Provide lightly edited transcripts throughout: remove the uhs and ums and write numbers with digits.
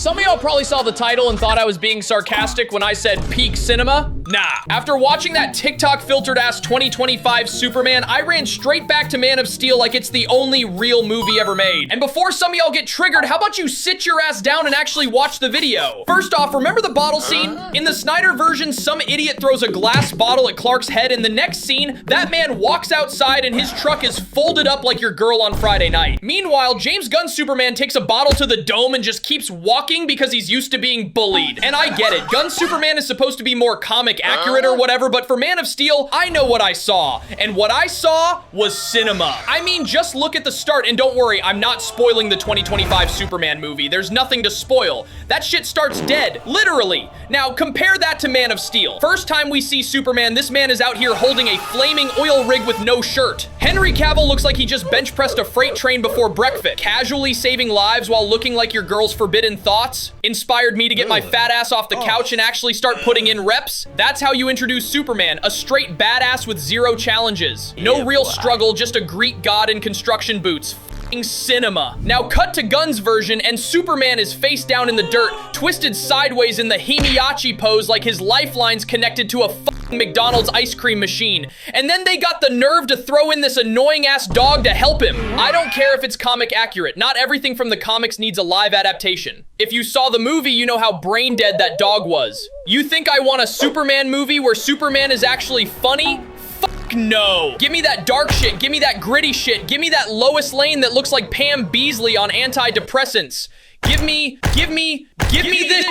Some of y'all probably saw the title and thought I was being sarcastic when I said peak cinema. Nah. After watching that TikTok filtered ass 2025 Superman, I ran straight back to Man of Steel like it's the only real movie ever made. And before some of y'all get triggered, how about you sit your ass down and actually watch the video? First off, remember the bottle scene? In the Snyder version, some idiot throws a glass bottle at Clark's head, and the next scene, that man walks outside and his truck is folded up like your girl on Friday night. Meanwhile, James Gunn's Superman takes a bottle to the dome and just keeps walking because he's used to being bullied. And I get it. Gunn's Superman is supposed to be more comic accurate or whatever, but for Man of Steel, I know what I saw. And what I saw was cinema. I mean, just look at the start, and don't worry, I'm not spoiling the 2025 Superman movie. There's nothing to spoil. That shit starts dead, literally. Now, compare that to Man of Steel. First time we see Superman, this man is out here holding a flaming oil rig with no shirt. Henry Cavill looks like he just bench pressed a freight train before breakfast. Casually saving lives while looking like your girl's forbidden thoughts inspired me to get my fat ass off the couch and actually start putting in reps. That's how you introduce Superman, a straight badass with zero challenges. No real struggle, just a Greek god in construction boots. Cinema. Now cut to Gunn's version and Superman is face down in the dirt, twisted sideways in the Himiachi pose like his lifeline's connected to a fucking McDonald's ice cream machine. And then they got the nerve to throw in this annoying ass dog to help him. I don't care if it's comic accurate. Not everything from the comics needs a live adaptation. If you saw the movie, you know how brain dead that dog was. You think I want a Superman movie where Superman is actually funny? No. Give me that dark shit. Give me that gritty shit. Give me that Lois Lane that looks like Pam Beasley on antidepressants. Give me this.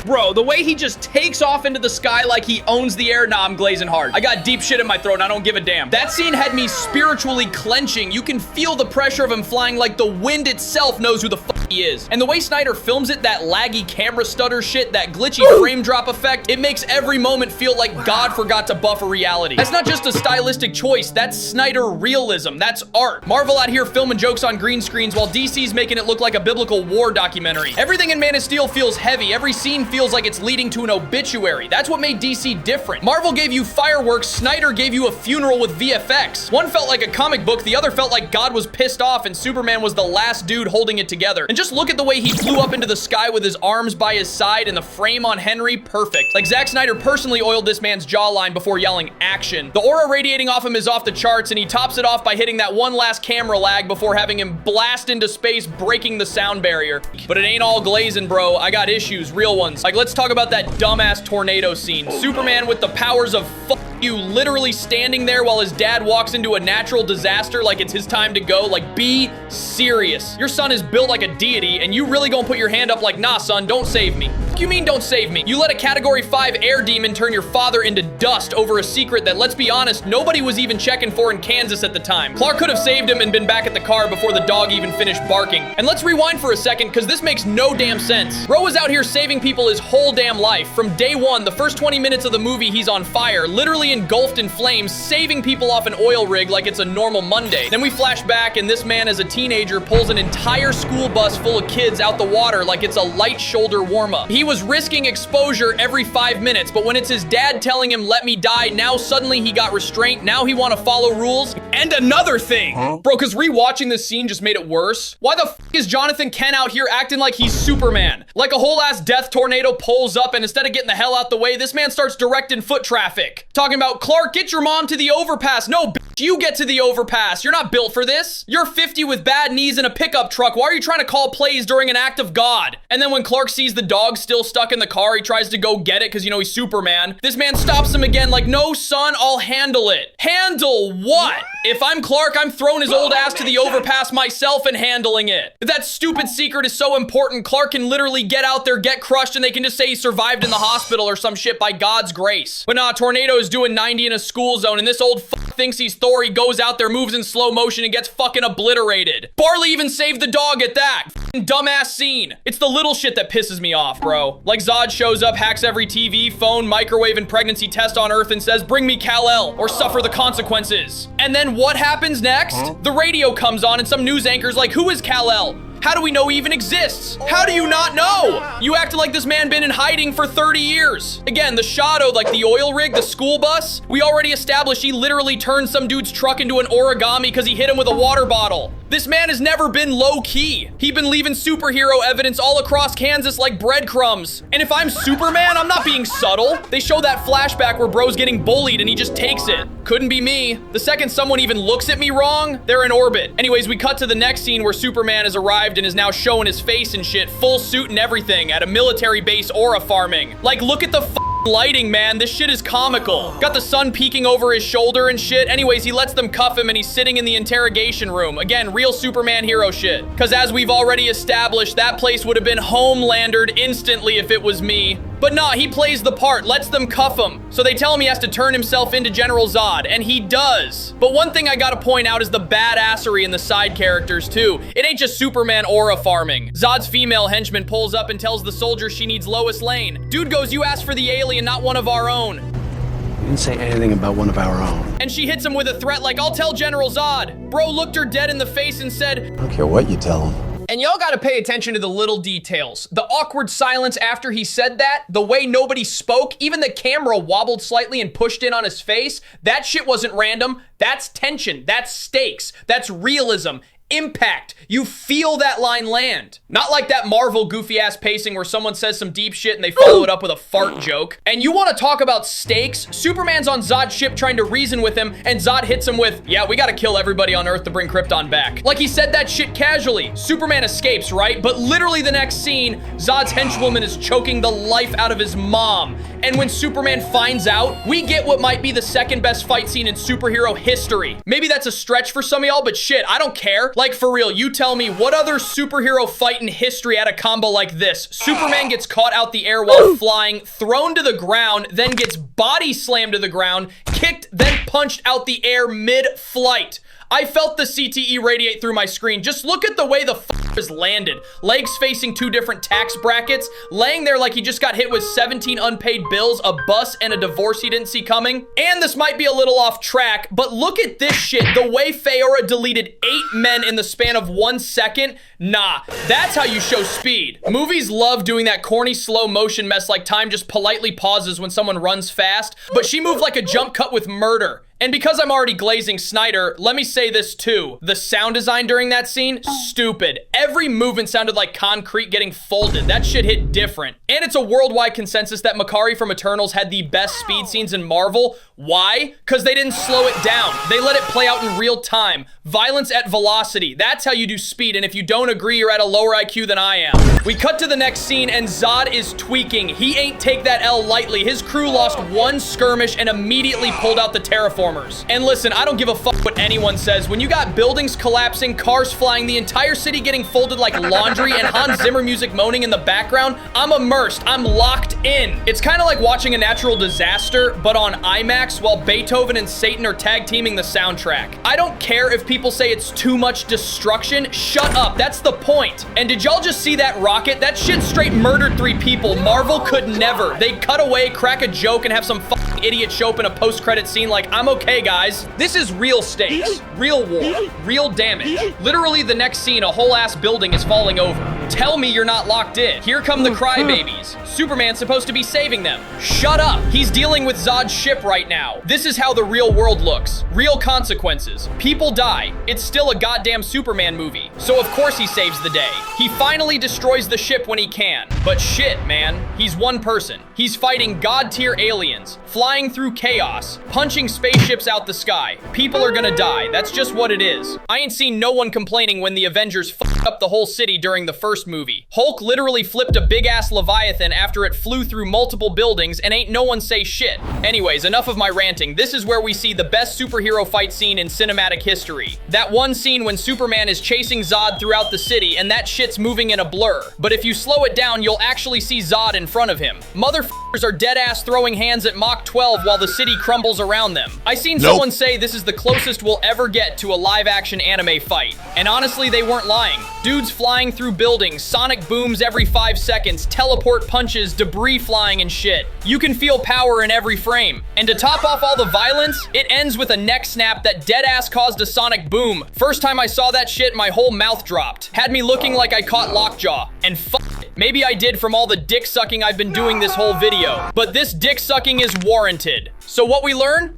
Bro, the way he just takes off into the sky like he owns the air. Nah, I'm glazing hard. I got deep shit in my throat and I don't give a damn. That scene had me spiritually clenching. You can feel the pressure of him flying like the wind itself knows who the fuck he is. And the way Snyder films it, that laggy camera stutter shit, that glitchy frame drop effect, it makes every moment feel like God forgot to buffer reality. That's not just a stylistic choice. That's Snyder realism. That's art. Marvel out here filming jokes on green screens while DC's making it look like a biblical war documentary. Everything in Man of Steel feels heavy. Every scene feels like it's leading to an obituary. That's what made DC different. Marvel gave you fireworks, Snyder gave you a funeral with VFX. One felt like a comic book, the other felt like God was pissed off and Superman was the last dude holding it together. And just look at the way he flew up into the sky with his arms by his side and the frame on Henry, perfect. Like ZackSnyder personally oiled this man's jawline before yelling action. The aura radiating off him is off the charts and he tops it off by hitting that one last camera lag before having him blast into space, breaking the sound barrier. But it ain't all glazing, bro. I got issues, real ones. Like, let's talk about that dumbass tornado scene. Superman with the powers of fuck you, literally standing there while his dad walks into a natural disaster like it's his time to go. Like, be serious. Your son is built like a deity and you really gonna put your hand up like, nah, son, don't save me. What do you mean don't save me? You let a category 5 air demon turn your father into dust over a secret that, let's be honest, nobody was even checking for in Kansas at the time. Clark could have saved him and been back at the car before the dog even finished barking. And let's rewind for a second because this makes no damn sense. Bro was out here saving people his whole damn life. From day one, the first 20 minutes of the movie, he's on fire, literally engulfed in flames, saving people off an oil rig like it's a normal Monday. Then we flash back and this man as a teenager pulls an entire school bus full of kids out the water like it's a light shoulder warm-up. He was risking exposure every 5 minutes, but when it's his dad telling him, let me die, now suddenly he got restraint. Now he want to follow rules. And another thing, bro, because rewatching this scene just made it worse. Why the f is Jonathan Kent out here acting like he's Superman? Like a whole ass death tornado pulls up and instead of getting the hell out the way, this man starts directing foot traffic. Talking about, Clark, get your mom to the overpass. No, bitch, you get to the overpass. You're not built for this. You're 50 with bad knees in a pickup truck. Why are you trying to call plays during an act of God? And then when Clark sees the dog still stuck in the car, he tries to go get it because, you know, he's Superman. This man stops him again like, no, son, I'll handle it. Handle what? If I'm Clark, I'm throwing his old ass to the overpass myself and handling it. If that stupid secret is so important, Clark can literally get out there, get crushed, and they can just say he survived in the hospital or some shit by God's grace. But nah, Tornado is doing 90 in a school zone, and this old fuck thinks he's Thor. He goes out there, moves in slow motion, and gets fucking obliterated. Barley even saved the dog at that. Fucking dumbass scene. It's the little shit that pisses me off, bro. Like Zod shows up, hacks every TV, phone, microwave, and pregnancy test on Earth and says, bring me Kal-El or suffer the consequences. And then what happens next? The radio comes on and some news anchor's like, who is Kal-El? How do we know he even exists? How do you not know? You acted like this man been in hiding for 30 years. Again, the shadow, like the oil rig, the school bus, we already established he literally turned some dude's truck into an origami because he hit him with a water bottle. This man has never been low-key. He been leaving superhero evidence all across Kansas like breadcrumbs. And if I'm Superman, I'm not being subtle. They show that flashback where bro's getting bullied and he just takes it. Couldn't be me. The second someone even looks at me wrong, they're in orbit. Anyways, we cut to the next scene where Superman has arrived and is now showing his face and shit, full suit and everything, at a military base aura farming. Like, look at the lighting, man. This shit is comical. Got the sun peeking over his shoulder and shit. Anyways, he lets them cuff him and he's sitting in the interrogation room. Again, real Superman hero shit. Because as we've already established, that place would have been homelandered instantly if it was me. But nah, he plays the part, lets them cuff him. So they tell him he has to turn himself into General Zod, and he does. But one thing I gotta point out is the badassery in the side characters too. It ain't just Superman aura farming. Zod's female henchman pulls up and tells the soldier she needs Lois Lane. Dude goes, "You asked for the alien, not one of our own." You didn't say anything about one of our own. And she hits him with a threat like, "I'll tell General Zod." Bro looked her dead in the face and said, I don't care what you tell him. and y'all gotta pay attention to the little details. The awkward silence after he said that, the way nobody spoke, even the camera wobbled slightly and pushed in on his face, that shit wasn't random. That's tension, that's stakes, that's realism. Impact. You feel that line land. Not like that Marvel goofy ass pacing where someone says some deep shit and they follow it up with a fart joke. And you want to talk about stakes? Superman's on Zod's ship trying to reason with him and Zod hits him with, "Yeah, we gotta kill everybody on Earth to bring Krypton back." Like he said that shit casually. Superman escapes, right? But literally the next scene, Zod's henchwoman is choking the life out of his mom. And when Superman finds out, we get what might be the second best fight scene in superhero history. Maybe that's a stretch for some of y'all, but shit, I don't care. Like, for real, you tell me, what other superhero fight in history had a combo like this? Superman gets caught out the air while flying, thrown to the ground, then gets body slammed to the ground, kicked, then punched out the air mid-flight. I felt the CTE radiate through my screen. Just look at the way the is landed. Legs facing two different tax brackets, laying there like he just got hit with 17 unpaid bills, a bus, and a divorce he didn't see coming. And this might be a little off track, but look at this shit. The way Feora deleted 8 men in the span of 1 second. Nah, that's how you show speed. Movies love doing that corny slow motion mess like time just politely pauses when someone runs fast, but she moved like a jump cut with murder. And because I'm already glazing Snyder, let me say this too. The sound design during that scene, stupid. Every movement sounded like concrete getting folded. That shit hit different. And it's a worldwide consensus that Makari from Eternals had the best speed scenes in Marvel. Why? Because they didn't slow it down. They let it play out in real time. Violence at velocity. That's how you do speed. And if you don't agree, you're at a lower IQ than I am. We cut to the next scene and Zod is tweaking. He ain't take that L lightly. His crew lost 1 skirmish and immediately pulled out the terraformers. And listen, I don't give a fuck what anyone says. When you got buildings collapsing, cars flying, the entire city getting folded like laundry, and Hans Zimmer music moaning in the background, I'm immersed. I'm locked in. It's kind of like watching a natural disaster, but on IMAX while Beethoven and Satan are tag teaming the soundtrack. I don't care if people say it's too much destruction. Shut up. That's the point. And did y'all just see that rocket? That shit straight murdered 3 people. Marvel could never. They'd cut away, crack a joke, and have some fucking idiot show up in a post-credit scene like, I'm okay, guys. This is real stakes, real war, real damage. Literally the next scene, a whole ass building is falling over. Tell me you're not locked in. Here come the crybabies. Superman's supposed to be saving them. Shut up. He's dealing with Zod's ship right now. This is how the real world looks. Real consequences. People die. It's still a goddamn Superman movie. So of course he saves the day. He finally destroys the ship when he can. But shit, man. He's one person. He's fighting god-tier aliens, flying through chaos, punching spaceships out the sky. People are gonna die. That's just what it is. I ain't seen no one complaining when the Avengers fucked up the whole city during the first movie. Hulk literally flipped a big-ass Leviathan after it flew through multiple buildings and ain't no one say shit. Anyways, enough of my ranting. This is where we see the best superhero fight scene in cinematic history. That one scene when Superman is chasing Zod throughout the city and that shit's moving in a blur. But if you slow it down, you'll actually see Zod in front of him. Motherfuckers are dead-ass throwing hands at Mach 12 while the city crumbles around them. I seen someone say this is the closest we'll ever get to a live-action anime fight. And honestly, they weren't lying. Dudes flying through buildings, sonic booms every 5 seconds, teleport punches, debris flying and shit. You can feel power in every frame. And to top off all the violence, it ends with a neck snap that dead-ass caused a sonic boom. First time I saw that shit, my whole mouth dropped. Had me looking like I caught lockjaw. And fuck it. Maybe I did from all the dick sucking I've been doing this whole video. But this dick sucking is warranted. So what we learn?